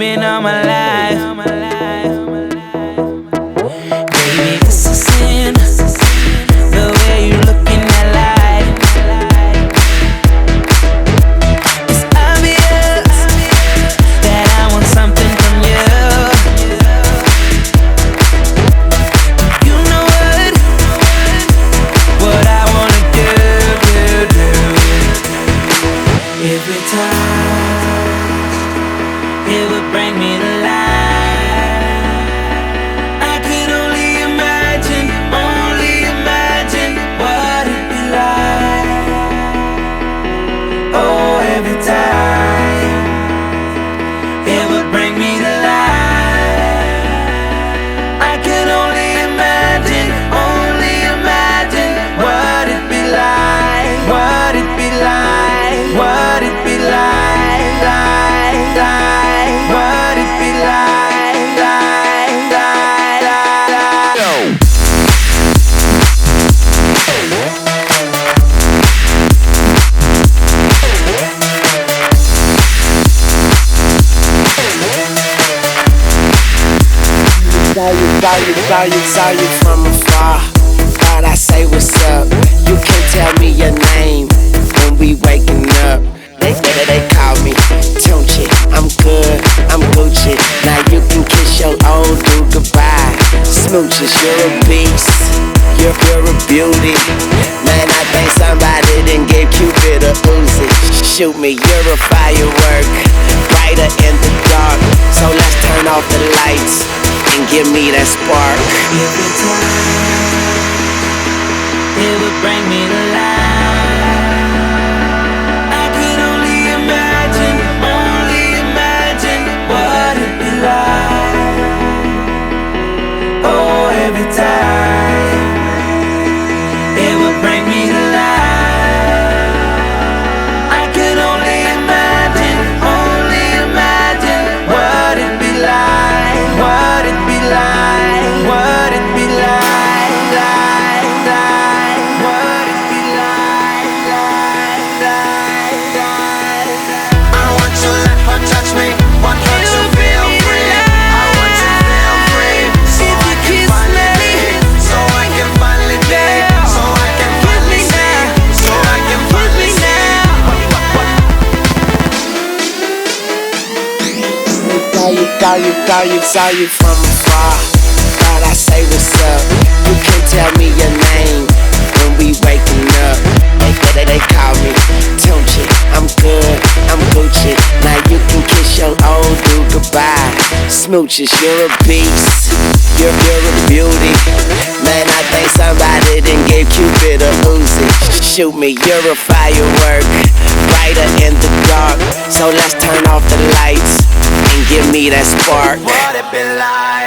been all my life. Baby, this is sin, the way you look in that light. It's obvious that I want something from you. You know what I wanna do. Every time it would bring me to life. I could only imagine what it'd be like. Oh, every time it would bring me to life. I could only imagine what it'd be like, what it'd be like, what it'd be like, what it'd be like, Saw you from afar. Thought I say what's up. You can't tell me your name when we waking up. They call me Tunchi. I'm good, I'm Gucci. Now you can kiss your old dude goodbye. Smooches, you're a beast. You're a beauty. Man, I think somebody done gave Cupid a Uzi. Shoot me, you're a firework, brighter in the dark. So let's turn off the lights and give me that spark. every time it would bring me to life. I could only imagine what it'd be like. Oh, every time it would bring me to life. I could only imagine what it'd be like, what it'd be like, what it'd be like, what it'd be like. I want to let her touch me, want her to feel free. I want to feel free, so I can finally be, so I can finally be, so I can finally see, so I can finally see. Saw you from afar. Thought I say what's up. You can't tell me your name when we waking up. They call me Tunchi. I'm good, I'm Gucci. Now you can kiss your old dude goodbye. Smooches, you're a beast. You're a beauty. Man, I think somebody done gave Cupid a Uzi. Shoot me, you're a firework, brighter in the dark. So let's turn off the lights and give me that spark. What it be like?